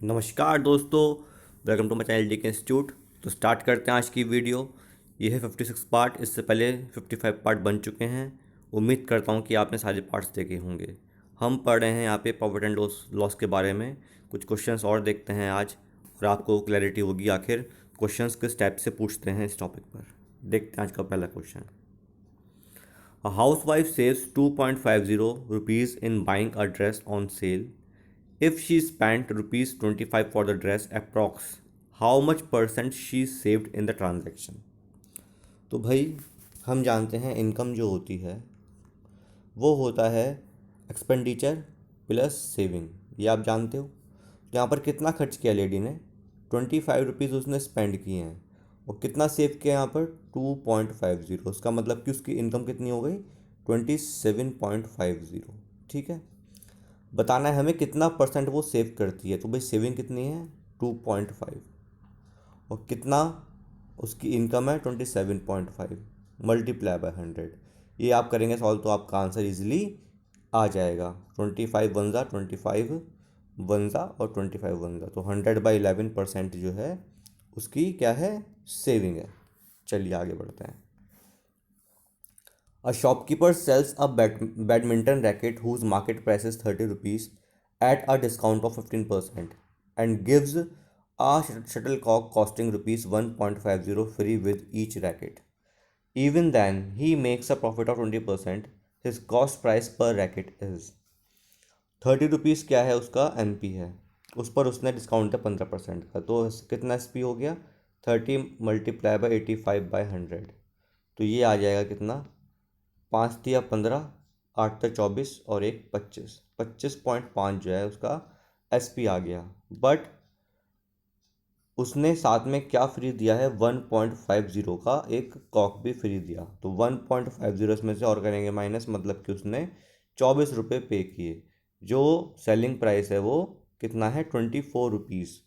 नमस्कार दोस्तों, welcome to my channel D K institute. तो स्टार्ट करते हैं आज की वीडियो। ये है 56 पार्ट। इससे पहले 55 पार्ट बन चुके हैं। उम्मीद करता हूँ कि आपने सारे पार्ट्स देखे होंगे। हम पढ़ रहे हैं यहाँ पे प्रॉफिट एंड लॉस लॉस के बारे में। कुछ क्वेश्चंस और देखते हैं आज, और आपको क्लैरिटी होगी आखिर क्वेश्चंस किस टाइप से पूछते हैं इस टॉपिक पर। देखते हैं आज का पहला question. A housewife saves 2.50 rupees in buying a dress on sale. If she spent rupees 25 for the dress approx, how much percent she saved in the transaction? तो भाई, हम जानते हैं इनकम जो होती है वो होता है एक्सपेंडिचर प्लस सेविंग। ये आप जानते हो। यहाँ पर कितना खर्च किया लेडी ने? 25 रुपीज़ उसने स्पेंड किए हैं। और कितना सेव किया यहाँ पर? 2.50। उसका मतलब कि उसकी इनकम कितनी हो गई? 27.50। ठीक है। बताना है हमें कितना परसेंट वो सेव करती है। तो भाई सेविंग कितनी है? 2.5। और कितना उसकी इनकम है? 27.5 मल्टीप्लाई बाय 100। ये आप करेंगे सॉल्व तो आपका आंसर इजीली आ जाएगा। 25 वन ज़ा 25 वन ज़ा और 25 वन ज़ा, तो 100/11% जो है उसकी क्या है? सेविंग है। चलिए आगे बढ़ते हैं। A shopkeeper sells a badminton racket whose market price is 30 rupees at a discount of 15% and gives a shuttlecock costing rupees 1.50 free with each racket. Even then, he makes a profit of 20%. His cost price per racket is 30 rupees. क्या है उसका? MP है। उस पर उसने discount है 15% का, तो कितना SP हो गया? 30 मल्टीप्लाई बाई 85/100। तो ये आ जाएगा कितना? 5×3 = 15, 8×3 = 24 और एक 25, 25.5 जो है उसका SP आ गया। बट उसने साथ में क्या फ्री दिया है? 1.50 का एक कॉक भी फ्री दिया। तो 1.50 इसमें से और करेंगे माइनस, मतलब कि उसने 24 रुपये पे किए। जो सेलिंग प्राइस है वो कितना है? 24 रुपीज़।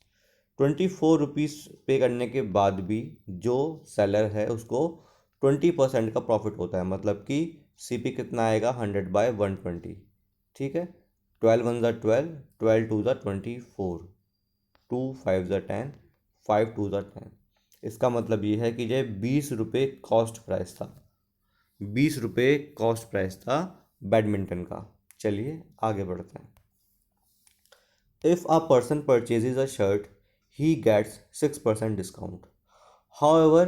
24 रुपीज़ पे करने के बाद भी जो सेलर है उसको 20% का प्रॉफिट होता है। मतलब कि CP कितना आएगा? 100/120। ठीक है। 12 × 1 = 12, 12×2 = 24, 2×5 = 10, 5×2 = 10। इसका मतलब ये है कि जो 20 रुपये कॉस्ट प्राइस था, 20 रुपये कॉस्ट प्राइस था बैडमिंटन का। चलिए आगे बढ़ते हैं। If a person purchases a shirt, he gets 6% discount. However,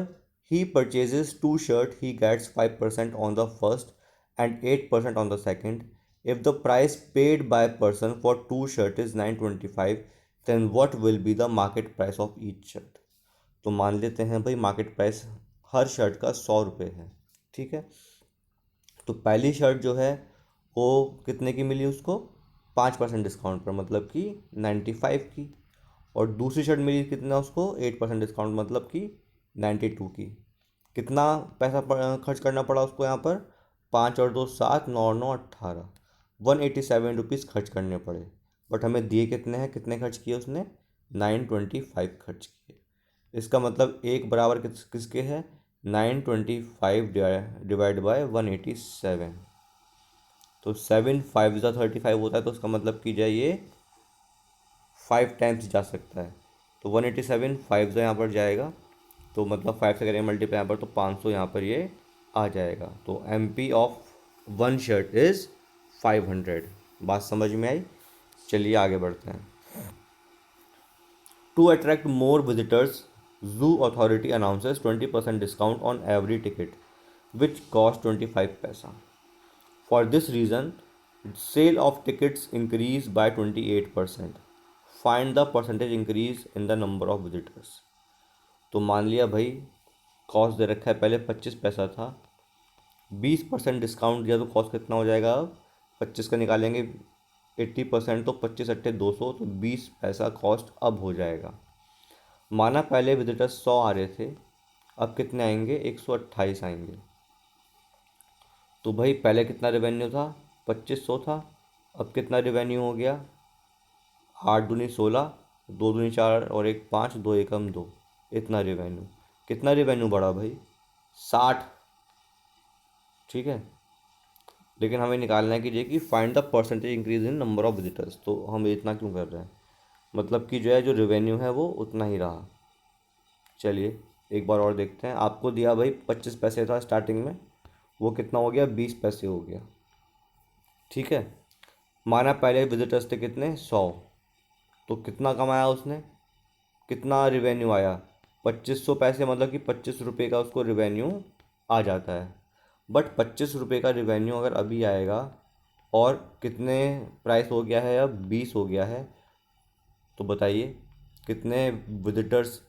he purchases two shirts, he gets 5% on the first and 8% on the second. If the price paid by person for two shirts is 925, then what will be the market price of each shirt? तो मान लेते हैं भाई market price हर shirt का 100 रुपये है। ठीक है। तो पहली शर्ट जो है वो कितने की मिली उसको? 5% डिस्काउंट पर, मतलब कि 95 की। और दूसरी शर्ट मिली कितना उसको? 8% डिस्काउंट, मतलब कि 92 की। कितना पैसा खर्च करना पड़ा उसको यहाँ पर? 5 और 2 7, 9 और 9 18, 187 रुपीज़ खर्च करने पड़े। बट हमें दिए कितने हैं? कितने खर्च किए उसने? 925 खर्च किए। इसका मतलब एक बराबर किसके है? 925 डिवाइड बाय 187। तो 7×5 = 35 होता है। तो उसका मतलब कि जाए ये 5 टाइम्स जा सकता है। तो 187 5 यहाँ पर जाएगा, तो मतलब 5 से करेंगे मल्टीप्लाई यहाँ पर, तो 500 यहाँ पर ये आ जाएगा। तो MP of one shirt is 500। बात समझ में आई? चलिए आगे बढ़ते हैं। To attract more visitors, Zoo Authority announces 20% discount on every ticket, which costs 25 paisa. For this reason, sale of tickets increase by 28%. Find the percentage increase in the number of visitors. तो मान लिया भाई cost दे रखा है, पहले 25 पैसा था, 20% discount दिया तो कॉस्ट कितना हो जाएगा? 25 का निकालेंगे 80%, तो 25×8 = 200, तो 20 पैसा कॉस्ट अब हो जाएगा। माना पहले विजिटर्स 100 आ रहे थे, अब कितने आएंगे? 128 आएंगे। तो भाई पहले कितना रेवेन्यू था? 2500 था। अब कितना रेवेन्यू हो गया? 8×2 = 16, 2×2 = 4 और एक 5, 2×1 = 2। इतना रेवेन्यू। कितना रेवेन्यू बढ़ा भाई? 60। ठीक है। लेकिन हमें निकालना है कि find the percentage increase in number of visitors. तो हम इतना क्यों कर रहे हैं? मतलब कि जो है जो रेवेन्यू है वो उतना ही रहा। चलिए एक बार और देखते हैं। आपको दिया भाई 25 पैसे था स्टार्टिंग में, वो कितना हो गया, 20 पैसे हो गया। ठीक है। माना पहले विजिटर्स थे कितने, 100, तो कितना कमाया उसने, कितना रिवेन्यू आया, 2500 पैसे, मतलब कि 25 रुपये का उसको रिवेन्यू आ जाता है। बट 25 रुपये का रिवेन्यू अगर अभी आएगा और कितने प्राइस हो गया है, अब 20 हो गया है, तो बताइए कितने विजिटर्स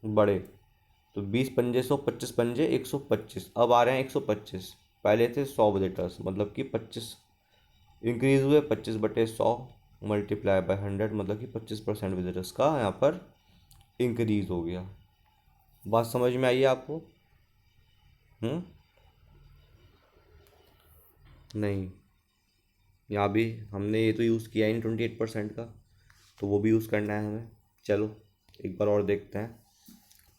बढ़े। तो 20 पंजे 100, 25 पंजे 125, अब आ रहे हैं 125। पहले थे 100 विजिटर्स, मतलब कि 25 इंक्रीज़ हुए, 25/100 मल्टीप्लाई बाय 100, मतलब कि 25% विजिटर्स का यहाँ पर इंक्रीज़ हो गया। बात समझ में आई है आपको? हम्म। नहीं, यहाँ भी हमने ये तो यूज़ किया ही नहीं 28% का, तो वो भी यूज़ करना है हमें। चलो एक बार और देखते हैं।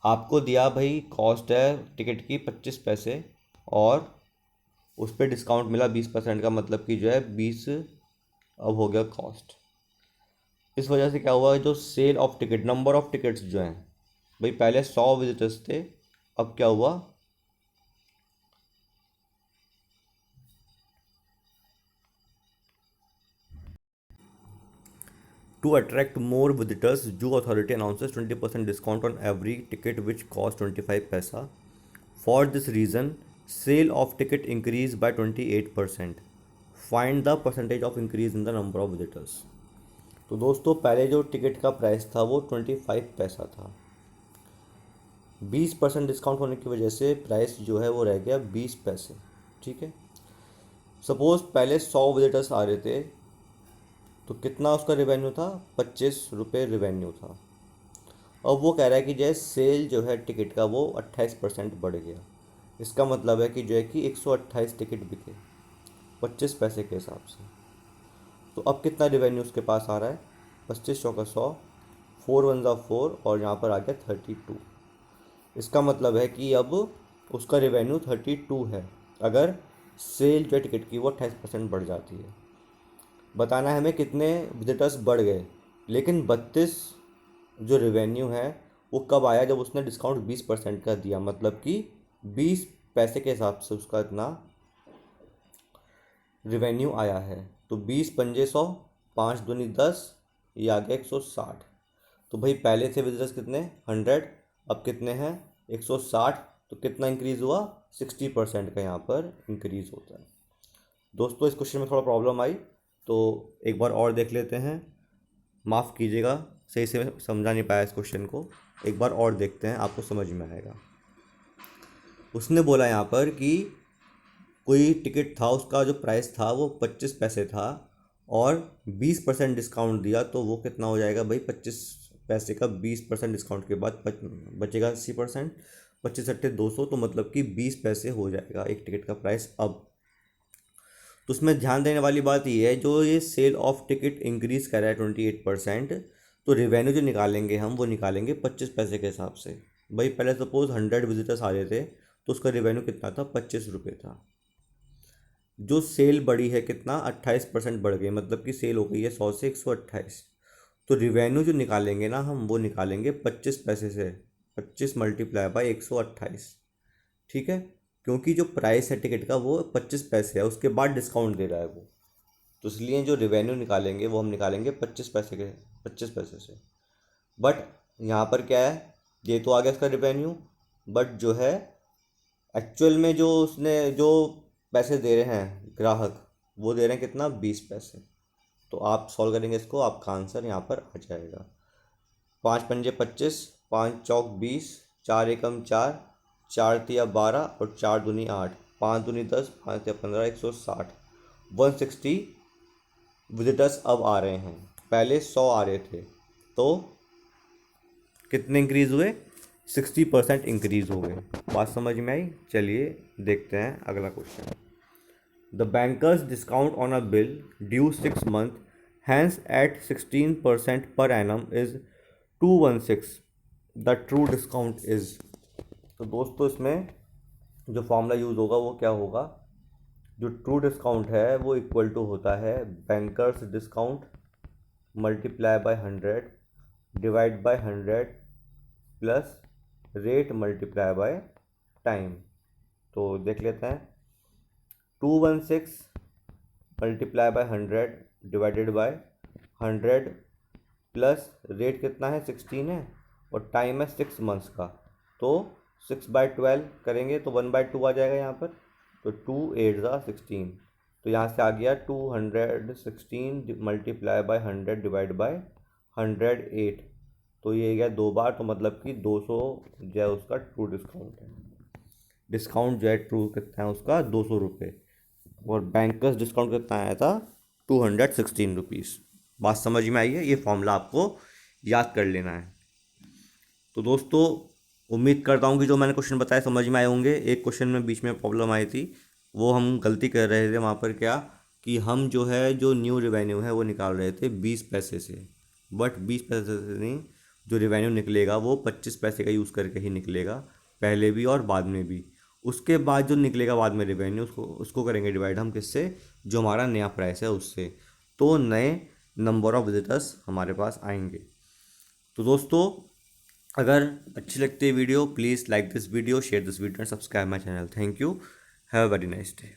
आपको दिया भाई कॉस्ट है टिकट की 25 पैसे, और उस पर डिस्काउंट मिला 20% का, मतलब कि जो है 20 अब हो गया कॉस्ट। इस वजह से क्या हुआ, जो sale of ticket, number of tickets जो हैं, भाई पहले 100 विजिटर्स थे, अब क्या हुआ, to attract more visitors zoo authority announces 20% discount on every ticket which cost 25 paisa. For this reason sale of ticket increase by 28%। Find the percentage of increase in the number of visitors. तो दोस्तों पहले जो ticket का price था वो 25 पैसा था, 20% discount होने की वजह से प्राइस जो है वो रह गया 20 पैसे। ठीक है। सपोज़ पहले 100 विजिटर्स आ रहे थे, तो कितना उसका रिवेन्यू था, 25 रुपये रिवेन्यू था। अब वो कह रहा है कि जो है सेल जो है टिकट का वो 28% बढ़ गया। इसका मतलब है कि जो है कि 128 टिकट बिके 25 पैसे के हिसाब से। तो अब कितना रिवेन्यू उसके पास आ रहा है, 25 चौका 100, 4 1 4, और यहाँ पर आ गया 32। इसका मतलब है कि अब उसका रिवेन्यू 32 है, अगर सेल जो है टिकट की वो 28% बढ़ जाती है। बताना है हमें कितने विजिटर्स बढ़ गए, लेकिन 32 जो रिवेन्यू है वो कब आया, जब उसने डिस्काउंट 20% का दिया, मतलब कि 20 पैसे के हिसाब से उसका इतना रिवेन्यू आया है। तो 20 पंजे 100, 5 दूनी 10, ये आ गया 160। तो भाई पहले थे विजिटर्स कितने, 100, अब कितने हैं, 160। तो कितना इंक्रीज़ हुआ, 60% का यहाँ पर इंक्रीज़ होता है। दोस्तों इस क्वेश्चन में थोड़ा प्रॉब्लम आई, तो एक बार और देख लेते हैं। माफ़ कीजिएगा, सही से मैं समझा नहीं पाया इस क्वेश्चन को, एक बार और देखते हैं, आपको समझ में आएगा। उसने बोला यहाँ पर कि कोई टिकट था, उसका जो प्राइस था वो 25 पैसे था, और 20% डिस्काउंट दिया, तो वो कितना हो जाएगा भाई, 25 पैसे का 20% डिस्काउंट के बाद बचेगा 80%। 25 × 8 = 200, तो मतलब कि 20 पैसे हो जाएगा एक टिकट का प्राइस अब। तो उसमें ध्यान देने वाली बात ये है, जो ये सेल ऑफ टिकट इंक्रीज़ कर रहा है 28%, तो रिवेन्यू जो निकालेंगे हम वो निकालेंगे 25 पैसे के हिसाब से। भाई पहले सपोज 100 विजिटर्स आ रहे थे, तो उसका रिवेन्यू कितना था, 25 रुपये था। जो सेल बढ़ी है कितना, 28% बढ़ गई, मतलब कि सेल हो गई है 100 से 128। तो रिवेन्यू जो निकालेंगे ना हम, वो निकालेंगे 25 पैसे से, 25 × 128। ठीक है। क्योंकि जो प्राइस है टिकट का वो 25 पैसे है, उसके बाद डिस्काउंट दे रहा है वो, तो इसलिए जो रिवेन्यू निकालेंगे वो हम निकालेंगे 25 पैसे से। बट यहाँ पर क्या है, ये तो आ गया इसका रिवेन्यू, बट जो है एक्चुअल में जो उसने जो पैसे दे रहे हैं ग्राहक, वो दे रहे हैं कितना, 20 पैसे। तो आप सॉल्व करेंगे इसको, आपका आंसर यहाँ पर आ जाएगा। 5 पंजे 25, 5 चौक 20, 4 एकम 4, 4 तिया 12, और 4 दूनी 8, 5 दूनी 10, 5 तिया 15, 160। 160 विजिटर्स अब आ रहे हैं, पहले 100 आ रहे थे, तो कितने इंक्रीज़ हुए, 60% इंक्रीज़ हो गए। बात समझ में आई? चलिए देखते हैं अगला question. The banker's discount on a bill due 6 month hence at 16% per annum is 216। The true discount is. तो दोस्तों इसमें जो फॉर्मूला यूज़ होगा वो क्या होगा, जो ट्रू डिस्काउंट है वो इक्वल टू होता है bankers discount multiply by 100 divide by 100 plus rate multiply by time. तो देख लेते हैं, 216 multiply by 100 divided by 100 plus rate कितना है 16 है और टाइम है 6 मंथ्स का, तो 6/12 करेंगे तो 1/2 आ जाएगा यहाँ पर। तो 2 8 ज़ा 16, तो यहाँ से आ गया 216 मल्टीप्लाई बाय 100 डिवाइड बाय 108। तो ये गया 2 बार, तो मतलब कि 200 जो है उसका ट्रू डिस्काउंट है। डिस्काउंट जो है ट्रू कितना है उसका 200 रुपये, और बैंकर्स डिस्काउंट कितना आया था 216 रुपीज़। बात समझ में आई है? ये फॉर्मूला आपको याद कर लेना है। तो दोस्तों उम्मीद करता हूँ कि जो मैंने क्वेश्चन बताए समझ में आए होंगे। एक क्वेश्चन में बीच में प्रॉब्लम आई थी, वो हम गलती कर रहे थे वहाँ पर, क्या कि हम जो है जो न्यू रेवेन्यू है वो निकाल रहे थे 20 पैसे से, बट 20 पैसे से नहीं, जो रेवेन्यू निकलेगा वो 25 पैसे का यूज़ करके ही निकलेगा, पहले भी और बाद में भी। उसके बाद जो निकलेगा बाद में रेवेन्यू, उसको करेंगे डिवाइड हम किससे, जो हमारा नया प्राइस है उससे, तो नए नंबर ऑफ विजिटर्स हमारे पास आएंगे। तो दोस्तों अगर अच्छी लगती है video, please like this video, share this video and subscribe my channel. Thank you, have a very nice day.